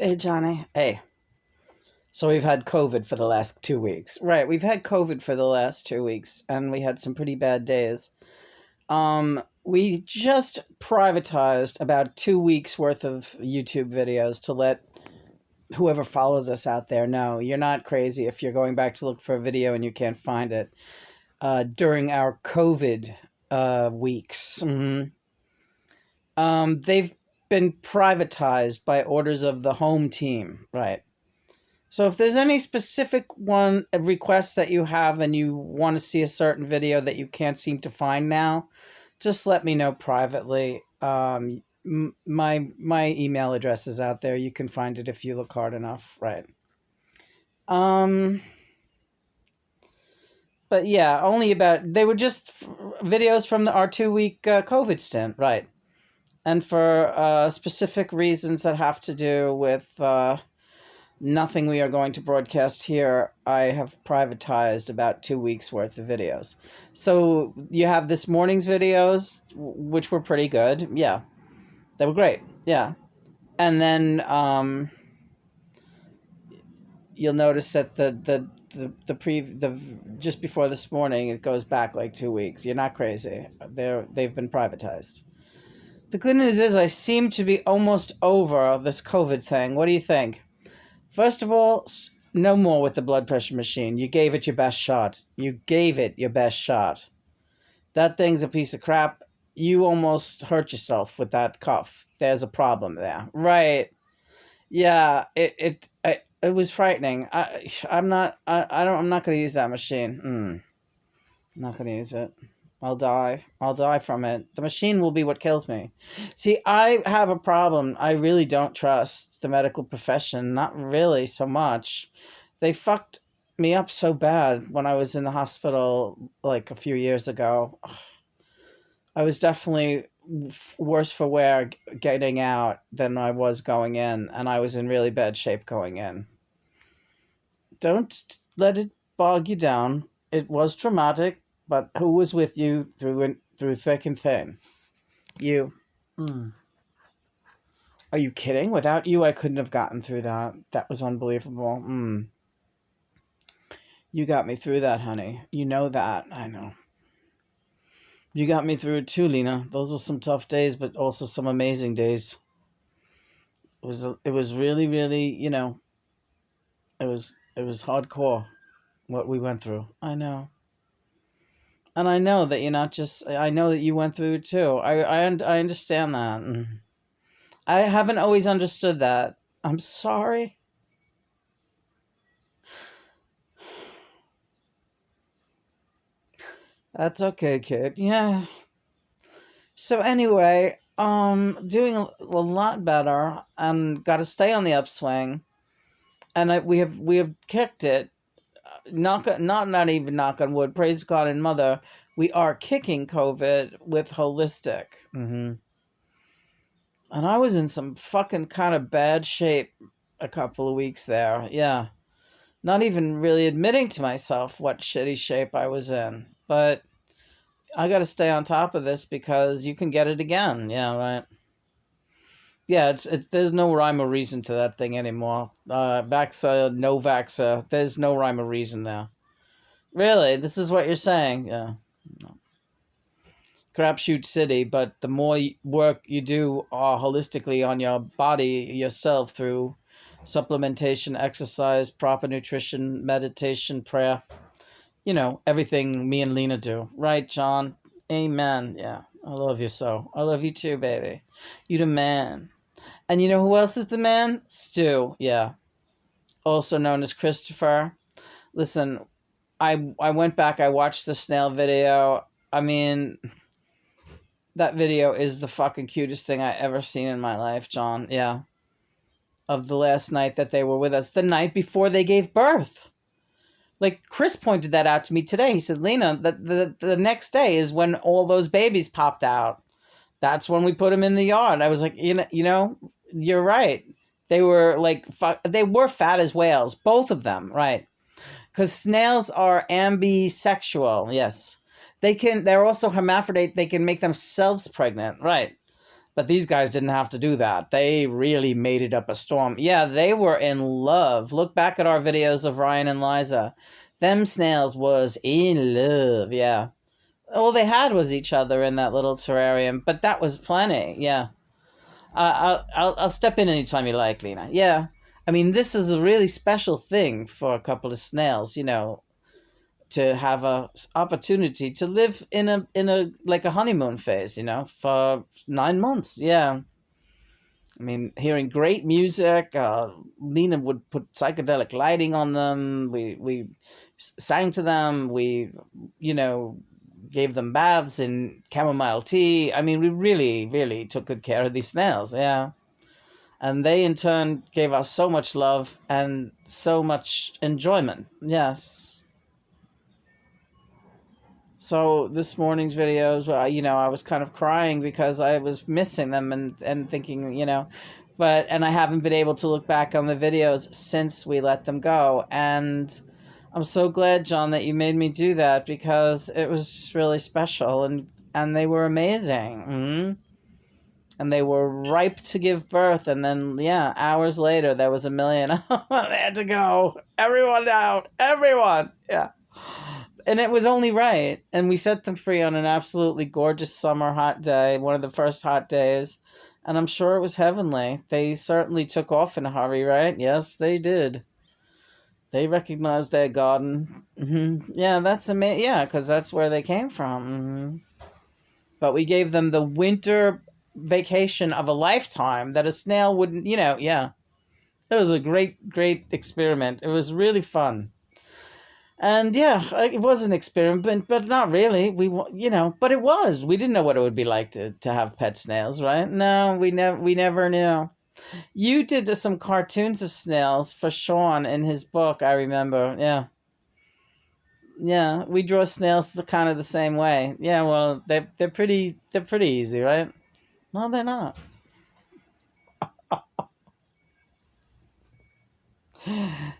Hey, Johnny. Hey. So we've had COVID for the last 2 weeks. Right, we've had COVID for the last 2 weeks, and we had some pretty bad days. We just privatized about 2 weeks worth of YouTube videos to let whoever follows us out there know you're not crazy if you're going back to look for a video and you can't find it. During our COVID weeks. They've been privatized by orders of the home team, right? So if there's any specific requests that you have and you want to see a certain video that you can't seem to find now, just let me know privately. My email address is out there. You can find it if you look hard enough, right? But yeah, they were just videos from our 2 week COVID stint, right? And for specific reasons that have to do with nothing we are going to broadcast here, I have privatized about 2 weeks worth of videos. So you have this morning's videos, which were pretty good. Yeah, they were great. Yeah. And then you'll notice that the just before this morning, it goes back like 2 weeks. You're not crazy. They've been privatized. The good news is I seem to be almost over this COVID thing. What do you think? First of all, no more with the blood pressure machine. You gave it your best shot. You gave it your best shot. That thing's a piece of crap. You almost hurt yourself with that cuff. There's a problem there. Right. Yeah, it was frightening. I'm not going to use that machine. I'm not going to use it. I'll die from it. The machine will be what kills me. See, I have a problem. I really don't trust the medical profession. Not really so much. They fucked me up so bad when I was in the hospital like a few years ago. I was definitely worse for wear getting out than I was going in, and I was in really bad shape going in. Don't let it bog you down. It was traumatic, but who was with you through thick and thin? You. Are you kidding? Without you, I couldn't have gotten through that. That was unbelievable. You got me through that, honey. You know that. I know. You got me through it too, Lena. Those were some tough days, but also some amazing days. It was really, really, it was hardcore what we went through. I know. And I know that you're not just, I know that you went through it too. I understand that. I haven't always understood that. I'm sorry. That's okay, kid. Yeah. So anyway, doing a lot better and got to stay on the upswing. And we have kicked it. Not even knock on wood. Praise God and Mother. We are kicking COVID with Holistic. And I was in some fucking kind of bad shape a couple of weeks there. Yeah. Not even really admitting to myself what shitty shape I was in. But I got to stay on top of this because you can get it again. Yeah, right. Yeah, it's there's no rhyme or reason to that thing anymore. Vaxa, no vaxa. There's no rhyme or reason now. Really? This is what you're saying? Yeah. No. Crapshoot city, but the more work you do holistically on your body yourself through supplementation, exercise, proper nutrition, meditation, prayer, everything me and Lena do. Right, John? Amen. Yeah, I love you so. I love you too, baby. You the man. And you know who else is the man? Stu. Yeah. Also known as Christopher. Listen, I went back, I watched the Snail video. I mean, that video is the fucking cutest thing I ever seen in my life, John. Yeah. Of the last night that they were with us. The night before they gave birth. Like, Chris pointed that out to me today. He said, Lena, the next day is when all those babies popped out. That's when we put them in the yard. I was like, you're right. They were like, they were fat as whales. Both of them, right? Because snails are ambisexual, yes. They're also hermaphrodite. They can make themselves pregnant, right? But these guys didn't have to do that. They really made it up a storm. Yeah, they were in love. Look back at our videos of Ryan and Liza. Them snails was in love, yeah. All they had was each other in that little terrarium, but that was plenty, yeah. I'll step in anytime you like, Lena. Yeah. I mean, this is a really special thing for a couple of snails, to have a opportunity to live in a like a honeymoon phase, for 9 months. Yeah. I mean, hearing great music. Lena would put psychedelic lighting on them. We sang to them. We, you know, gave them baths in chamomile tea. I mean, we really, really took good care of these snails. Yeah. And they in turn gave us so much love and so much enjoyment. Yes. So this morning's videos, I was kind of crying because I was missing them and thinking, and I haven't been able to look back on the videos since we let them go. And I'm so glad, John, that you made me do that because it was just really special and they were amazing. And they were ripe to give birth. And then, yeah, hours later, there was a million. They had to go. Everyone out. Everyone. Yeah. And it was only right. And we set them free on an absolutely gorgeous summer hot day, one of the first hot days. And I'm sure it was heavenly. They certainly took off in a hurry, right? Yes, they did. They recognized their garden. Yeah, that's amazing. Yeah, because that's where they came from. But we gave them the winter vacation of a lifetime that a snail wouldn't, yeah. It was a great, great experiment. It was really fun. And yeah, it was an experiment, but not really. But it was. We didn't know what it would be like to have pet snails, right? No, we never knew. You did some cartoons of snails for Sean in his book, I remember. Yeah. Yeah, we draw snails kind of the same way. Yeah, well, they're pretty easy, right? No, they're not.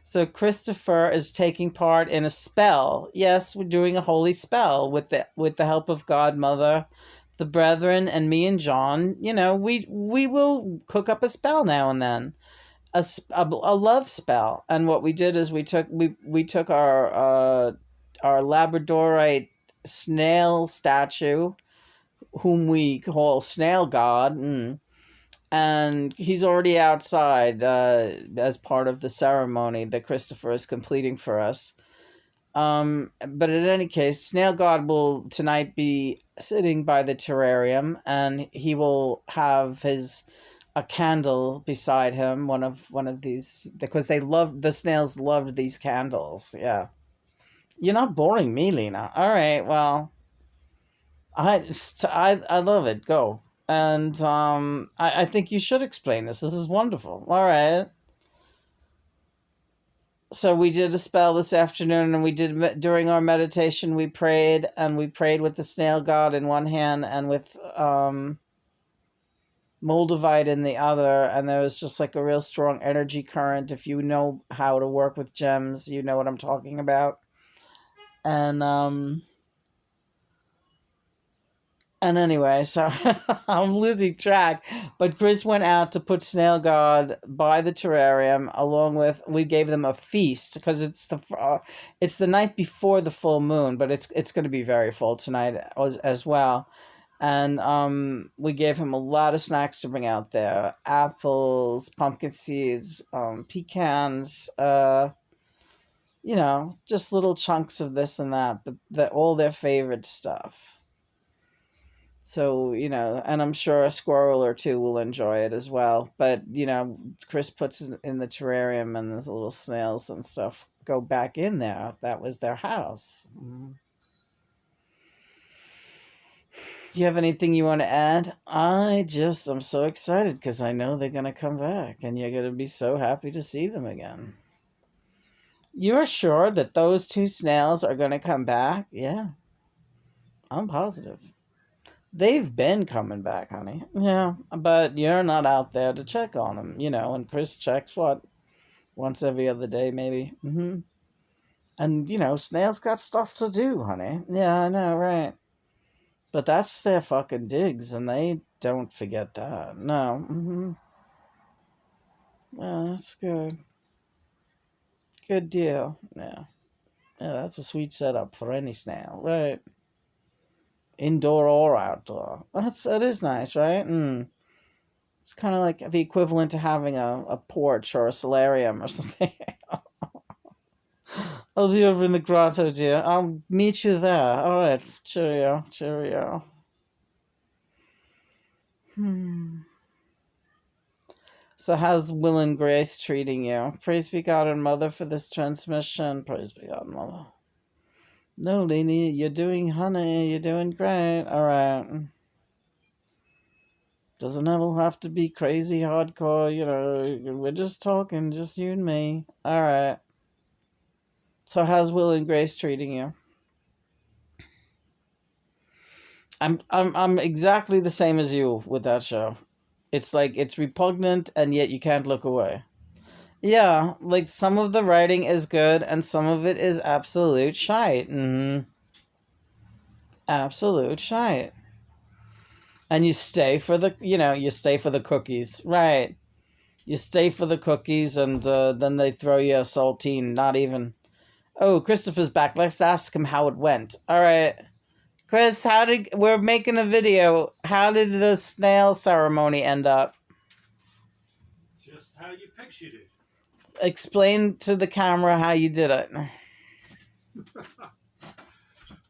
So Christopher is taking part in a spell. Yes, we're doing a holy spell with the help of God Mother, the brethren, and me and John. We will cook up a spell now and then, a love spell. And what we did is we took our Labradorite snail statue, whom we call Snail God. And he's already outside as part of the ceremony that Christopher is completing for us. But in any case, Snail God will tonight be sitting by the terrarium, and he will have a candle beside him. One of these, because the snails loved these candles. Yeah, you're not boring me, Lena. All right, well, I love it. Go. And I think you should explain this. This is wonderful. All right. So we did a spell this afternoon, and we did during our meditation. We prayed with the snail god in one hand and with moldavite in the other, and there was just like a real strong energy current. If you know how to work with gems, you know what I'm talking about. And anyway, so I'm losing track. But Chris went out to put Snail God by the terrarium, along with we gave them a feast because it's the night before the full moon, but it's going to be very full tonight as well. And we gave him a lot of snacks to bring out there: apples, pumpkin seeds, pecans. Just little chunks of this and that, but all their favorite stuff. So, and I'm sure a squirrel or two will enjoy it as well. But, Chris puts it in the terrarium and the little snails and stuff go back in there. That was their house. Do you have anything you want to add? I'm so excited because I know they're going to come back and you're going to be so happy to see them again. You're sure that those two snails are going to come back? Yeah, I'm positive. They've been coming back, honey. Yeah, but you're not out there to check on them, and Chris checks once every other day, maybe. And, snails got stuff to do, honey. Yeah, I know, right. But that's their fucking digs, and they don't forget that. No. Well, that's good. Good deal. Yeah. Yeah, that's a sweet setup for any snail, right? Indoor or outdoor. That is nice, right? It's kind of like the equivalent to having a porch or a solarium or something. I'll be over in the grotto, dear. I'll meet you there. All right. Cheerio. Cheerio. So how's Will and Grace treating you? Praise be God and Mother for this transmission. Praise be God and Mother. No, Lenny, you're doing honey. You're doing great. All right. Doesn't all have to be crazy hardcore, you know. We're just talking, just you and me. All right. So how's Will and Grace treating you? I'm exactly the same as you with that show. It's like it's repugnant and yet you can't look away. Yeah, like some of the writing is good and some of it is absolute shite. Absolute shite. And you stay for the cookies, right? You stay for the cookies, and then they throw you a saltine. Not even. Oh, Christopher's back. Let's ask him how it went. All right, Chris. We're making a video? How did the snail ceremony end up? Just how you pictured it. Explain to the camera how you did it.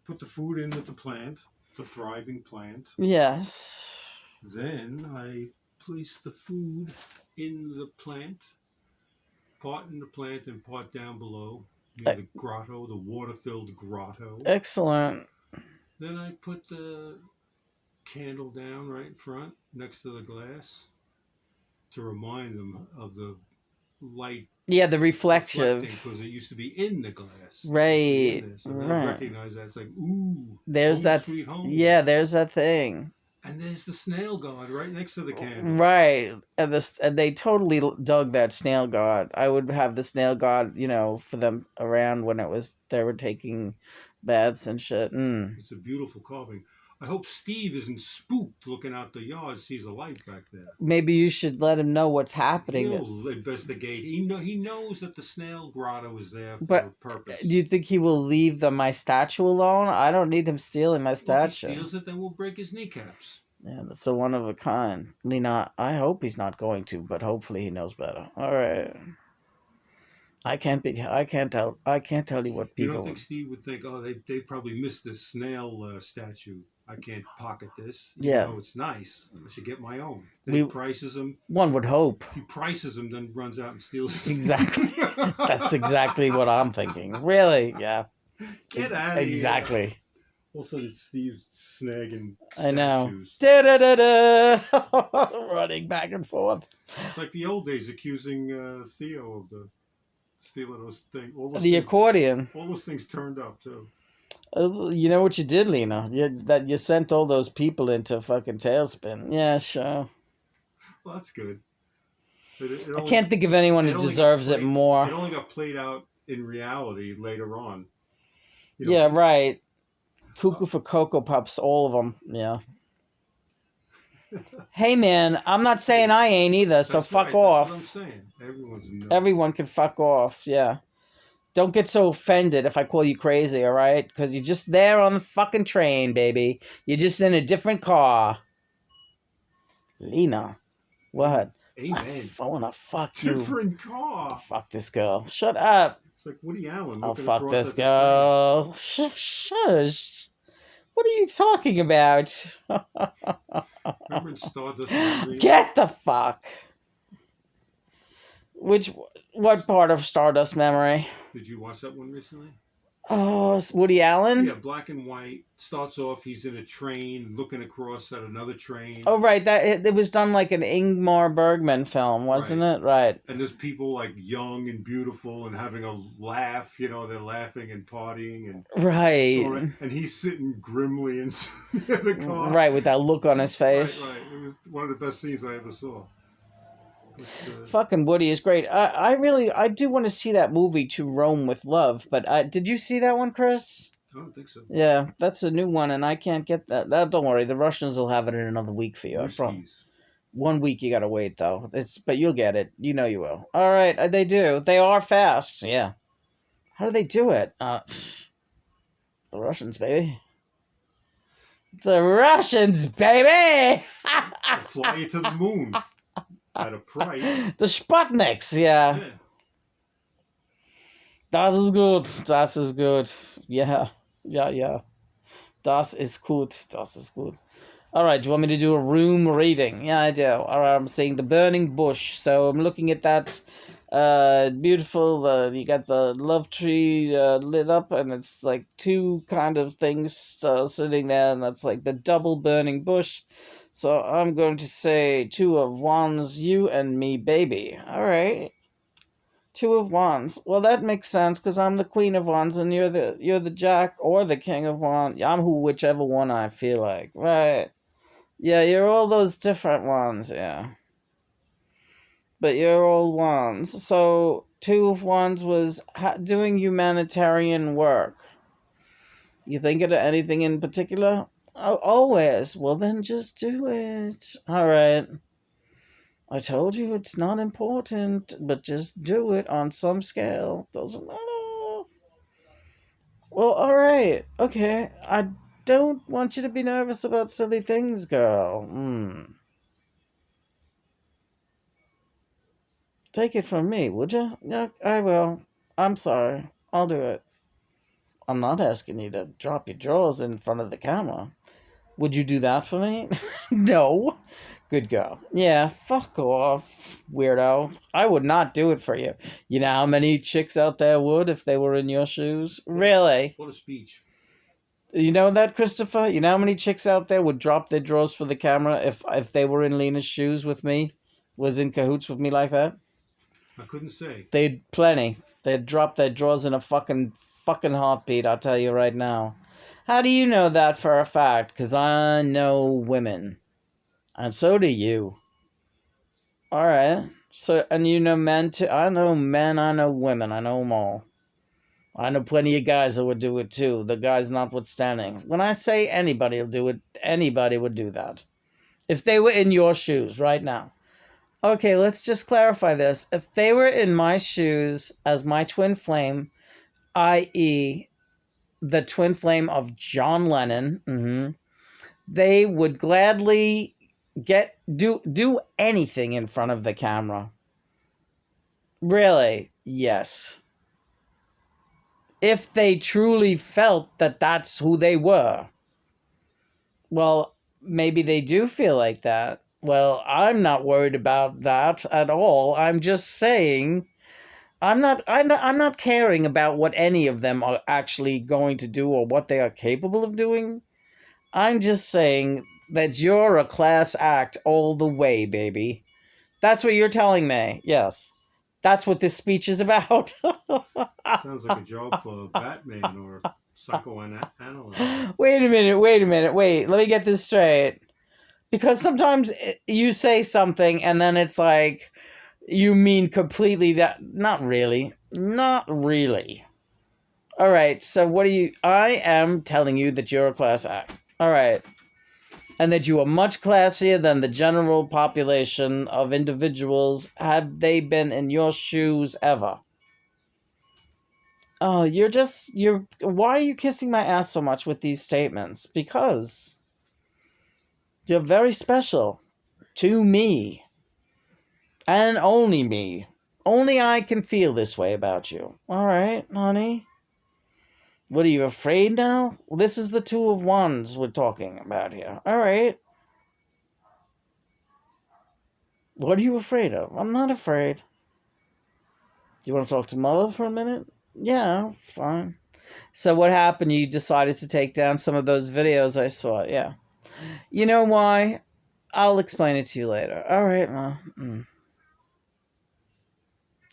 Put the food in with the plant, the thriving plant. Yes. Then I placed the food in the plant, part in the plant and part down below near the grotto, the water-filled grotto. Excellent. Then I put the candle down right in front next to the glass to remind them of the light. Yeah, the reflective. Because it used to be in the glass. Right. So they recognize that. It's like, ooh, there's home that. Sweet home. Yeah, there's that thing. And there's the snail god right next to the candle. Right. And they totally dug that snail god. I would have the snail god, for them around when they were taking baths and shit. It's a beautiful carving. I hope Steve isn't spooked looking out the yard, sees a light back there. Maybe you should let him know what's happening. He'll investigate. He knows that the snail grotto is there for a purpose. Do you think he will leave my statue alone? I don't need him stealing my statue. If he steals it, then we'll break his kneecaps. Yeah, that's a one of a kind. Lena, I hope he's not going to, but hopefully he knows better. All right. I can't tell you what people. You don't think Steve would think, oh, they probably missed this snail statue. I can't pocket this. It's nice. I should get my own. Then he prices them. One would hope. He prices them, then runs out and steals it. Exactly. That's exactly what I'm thinking. Really? Yeah. Get out of here. Exactly. Also, Steve's snagging statues. I know. Da-da-da-da! Running back and forth. It's like the old days accusing Theo of stealing those things. The accordion. All those things turned up, too. You know what you did, Lena? You sent all those people into fucking tailspin. Yeah, sure. Well, that's good. I can't think of anyone who deserves it more. It only got played out in reality later on. Yeah, right. Cuckoo for Cocoa Puffs, all of them. Yeah. Hey, man, I'm not saying I ain't either, so fuck off. That's what I'm saying. Everyone can fuck off, yeah. Don't get so offended if I call you crazy, all right? Because you're just there on the fucking train, baby. You're just in a different car. Lena, what? Amen. I want to fuck you. Different car. Fuck this girl. Shut up. It's like Woody Allen. I'll fuck this girl. Shush. What are you talking about? Remember in Stardust Memory? Get the fuck. What part of Stardust Memory? Did you watch that one recently? Oh, Woody Allen? Yeah, black and white. Starts off, he's in a train, looking across at another train. Oh, right. It was done like an Ingmar Bergman film, wasn't it? Right. And there's people like young and beautiful and having a laugh. They're laughing and partying. And right. And he's sitting grimly in the car. Right, with that look on his face. Right. It was one of the best scenes I ever saw. Fucking Woody is great. I do want to see that movie To Rome with Love, but did you see that one, Chris? I don't think so. Yeah, that's a new one, and I can't get that. Don't worry, the Russians will have it in another week for you. I promise. Whiskies. 1 week you gotta wait though. But you'll get it. You know you will. All right, they do. They are fast. Yeah. How do they do it? The Russians, baby. The Russians, baby. They'll fly you to the moon at a price. The Sputniks, yeah. Yeah. Das ist gut. Das ist gut. Yeah. Yeah, yeah. Das ist gut. Das ist gut. All right, do you want me to do a room reading? Yeah, I do. All right, I'm seeing the burning bush. So I'm looking at that beautiful, you got the love tree lit up, and it's like two kind of things sitting there, and that's like the double burning bush. So I'm going to say 2 of Wands, you and me, baby. All right. 2 of Wands. Well, that makes sense because I'm the Queen of Wands and you're the Jack or the King of Wands. I'm whichever one I feel like. Right. Yeah, you're all those different ones, yeah. But you're all wands. So 2 of Wands was doing humanitarian work. You think of anything in particular? Oh, always. Well, then just do it. All right. I told you it's not important, but just do it on some scale. Doesn't matter. Well, all right. Okay. I don't want you to be nervous about silly things, girl. Take it from me, would you? Yeah, I will. I'm sorry. I'll do it. I'm not asking you to drop your drawers in front of the camera. Would you do that for me? No. Good girl. Yeah, fuck off, weirdo. I would not do it for you. You know how many chicks out there would if they were in your shoes? Really? What a speech. You know that, Christopher? You know how many chicks out there would drop their drawers for the camera if they were in Lena's shoes with me? Was in cahoots with me like that? I couldn't say. They'd plenty. They'd drop their drawers in a fucking heartbeat, I'll tell you right now. How do you know that for a fact? Because I know women. And so do you. Alright. So, and you know men too? I know men, I know women, I know them all. I know plenty of guys that would do it too, the guys notwithstanding. When I say anybody will do it, anybody would do that. If they were in your shoes right now. Okay, let's just clarify this. If they were in my shoes as my twin flame, i.e., the twin flame of John Lennon, they would gladly do anything in front of the camera. Really? Yes. If they truly felt that that's who they were. Well, maybe they do feel like that. Well, I'm not worried about that at all. I'm just saying I'm not caring about what any of them are actually going to do or what they are capable of doing. I'm just saying that you're a class act all the way, baby. That's what you're telling me. Yes. That's what this speech is about. Sounds like a job for Batman or psychoanalyst. Wait a minute. Wait, let me get this straight. Because sometimes you say something and then it's like you mean completely that. Not really. Not really. All right, so what do you... I am telling you that you're a class act. All right. And that you are much classier than the general population of individuals had they been in your shoes ever. Oh, why are you kissing my ass so much with these statements? Because you're very special to me. And only me. Only I can feel this way about you. All right, honey. What, are you afraid now? Well, this is the 2 of Wands we're talking about here. All right. What are you afraid of? I'm not afraid. You want to talk to Mother for a minute? Yeah, fine. So what happened? You decided to take down some of those videos I saw. Yeah. You know why? I'll explain it to you later. All right, Ma.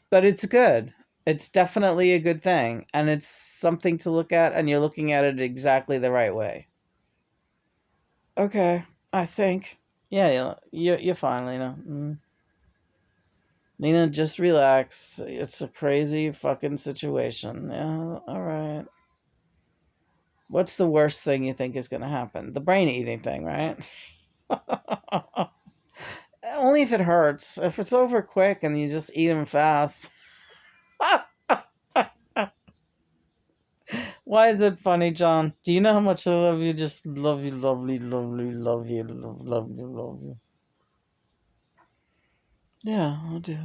But it's good. It's definitely a good thing. And it's something to look at, and you're looking at it exactly the right way. Okay, I think. Yeah, you're fine, Lena. Lena, just relax. It's a crazy fucking situation. Yeah, all right. What's the worst thing you think is going to happen? The brain eating thing, right? Only if it hurts. If it's over quick and you just eat them fast. Why is it funny, John? Do you know how much I love you? Just love you, lovely, lovely, love you, love you, love you. Yeah, I do.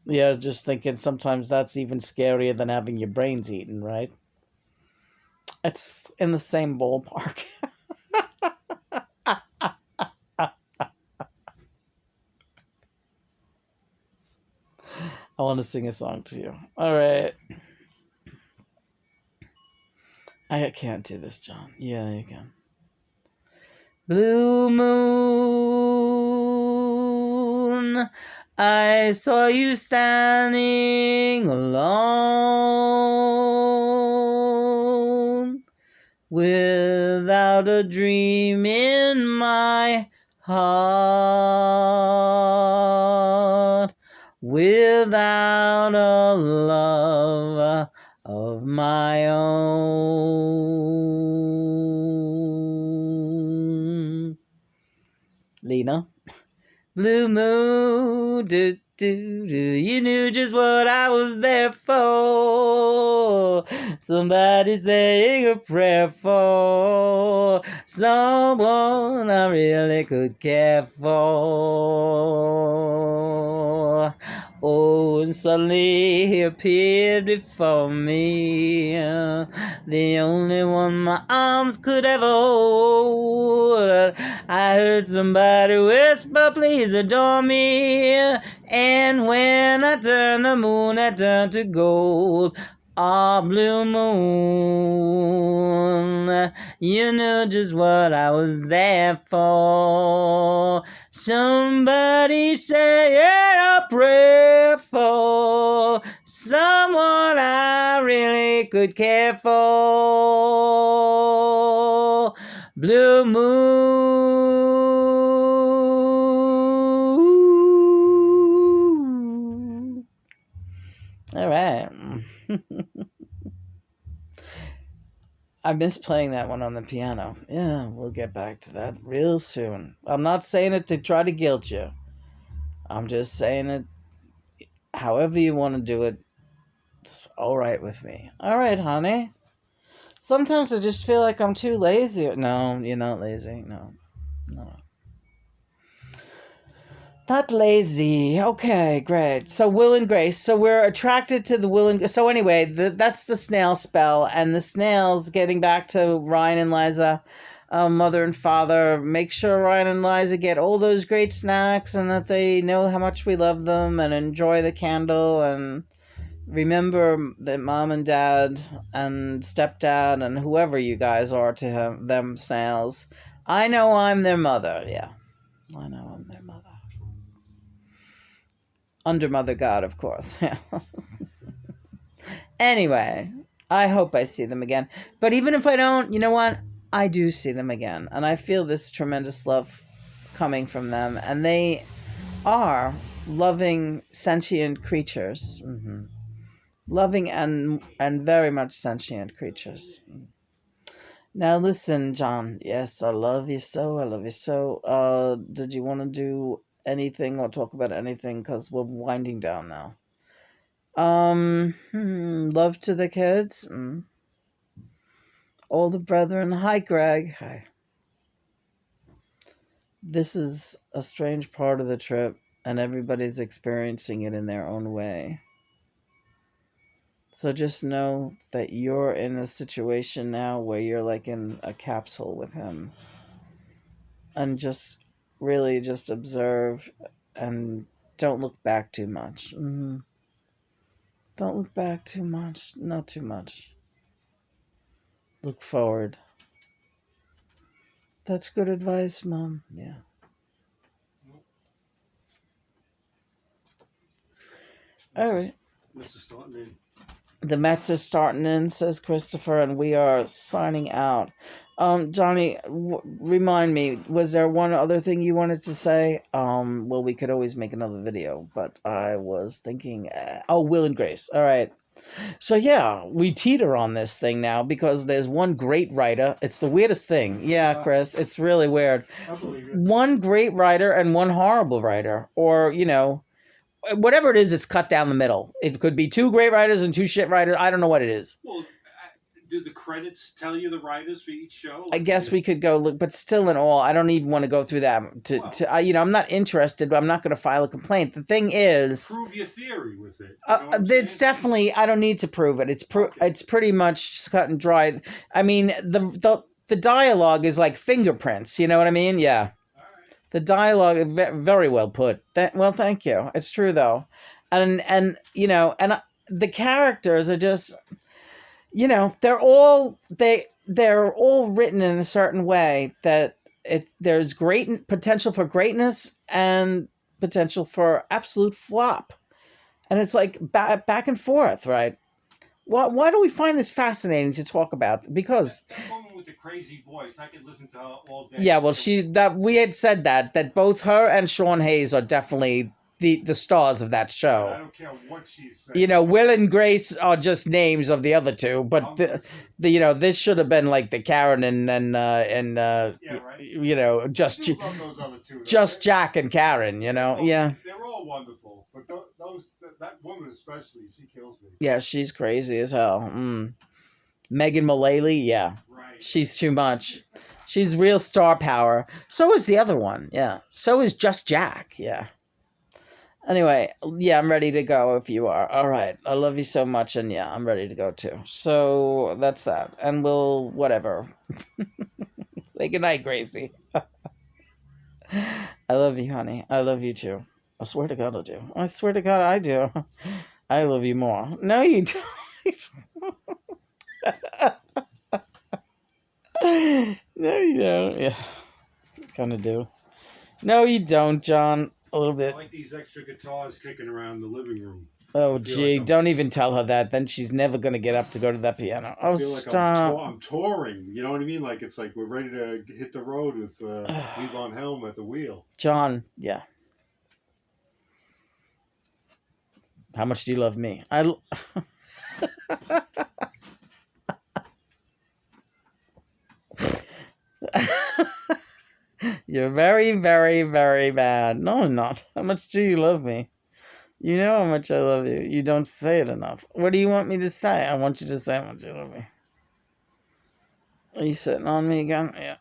Yeah, I was just thinking sometimes that's even scarier than having your brains eaten, right? It's in the same ballpark. I want to sing a song to you. All right. I can't do this, John. Yeah, you can. Blue moon, I saw you standing alone, without a dream in my heart, without a love of my own. Lena. Blue moon, do, do, do. You knew just what I was there for. Somebody saying a prayer for someone I really could care for. Oh, and suddenly he appeared before me, the only one my arms could ever hold. I heard somebody whisper, please adore me. And when I turned, the moon had turned to gold. Ah, blue moon, you knew just what I was there for. Somebody say a prayer for someone I really could care for. Blue moon. All right. I miss playing that one on the piano. Yeah, we'll get back to that real soon. I'm not saying it to try to guilt you. I'm just saying it however you want to do it. It's all right with me. All right, honey. Sometimes I just feel like I'm too lazy. No, you're not lazy. No. Not lazy. Okay, great. So Will and Grace. So we're attracted to the Will and. So anyway, that's the snail spell, and the snails. Getting back to Ryan and Liza, mother and father. Make sure Ryan and Liza get all those great snacks, and that they know how much we love them, and enjoy the candle, and remember that mom and dad and stepdad and whoever you guys are to them snails. I know I'm their mother. Yeah, I know I'm their mother. Under Mother God, of course. Anyway, I hope I see them again. But even if I don't, you know what? I do see them again. And I feel this tremendous love coming from them. And they are loving, sentient creatures. Mm-hmm. Loving and very much sentient creatures. Now listen, John. Yes, I love you so. I love you so. Did you want to do anything or talk about anything? Because we're winding down now. Love to the kids. All the brethren. Hi, Greg. Hi. This is a strange part of the trip, and everybody's experiencing it in their own way. So just know that you're in a situation now where you're like in a capsule with him. And just really just observe and don't look back too much. Don't look back too much. Not too much. Look forward. That's good advice, Mom. Yeah. All right. Mets are starting in. The Mets are starting in, says Christopher, and we are signing out. Johnny, remind me, was there one other thing you wanted to say? Well, we could always make another video, but I was thinking, Will and Grace. All right. So yeah, we teeter on this thing now because there's one great writer. It's the weirdest thing. Yeah, Chris, it's really weird. I believe it. One great writer and one horrible writer, or whatever it is, it's cut down the middle. It could be two great writers and two shit writers. I don't know what it is. Well, do the credits tell you the writers for each show? I guess we could go look, but still, in all, I don't even want to go through that. I'm not interested, but I'm not going to file a complaint. The thing is, prove your theory with it. You know it's definitely. I don't need to prove it. It's pretty much cut and dry. I mean, the dialogue is like fingerprints. You know what I mean? Yeah. The dialogue is very well put. Well, thank you. It's true though, and the characters are just, they're all written in a certain way that there's great potential for greatness and potential for absolute flop, and it's like back and forth, right? Why do we find this fascinating to talk about? Because that woman with the crazy voice, I could listen to her all day. yeah, well, we had said that both her and Sean Hayes are definitely the stars of that show. I don't care what she says. Will and Grace are just names of the other two, but this should have been like the Karen and yeah, right. just Jack and Karen. Yeah. They're all wonderful, but that woman especially, she kills me. Yeah, she's crazy as hell. Megan Mullally, yeah. Right. She's too much. She's real star power. So is the other one, yeah. So is Just Jack, yeah. Anyway, yeah, I'm ready to go if you are. All right, I love you so much, and yeah, I'm ready to go too. So that's that, and we'll whatever. Say goodnight, Gracie. I love you, honey. I love you too. I swear to God I do. I swear to God I do. I love you more. No, you don't. No, you don't. Yeah, kind of do. No, you don't, John. A little bit. I like these extra guitars kicking around the living room. Oh, gee, don't even tell her that. Then she's never going to get up to go to that piano. Oh, stop. I'm touring. You know what I mean? Like, it's like we're ready to hit the road with Levon Helm at the wheel. John, yeah. How much do you love me? You're very, very, very bad. No, I'm not. How much do you love me? You know how much I love you. You don't say it enough. What do you want me to say? I want you to say how much you love me. Are you sitting on me again? Yeah.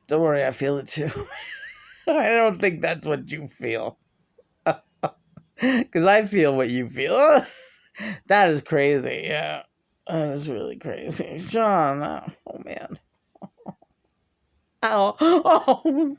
Don't worry, I feel it too. I don't think that's what you feel. Because I feel what you feel. That is crazy, yeah. That is really crazy. Sean, oh man. Ow. Oh.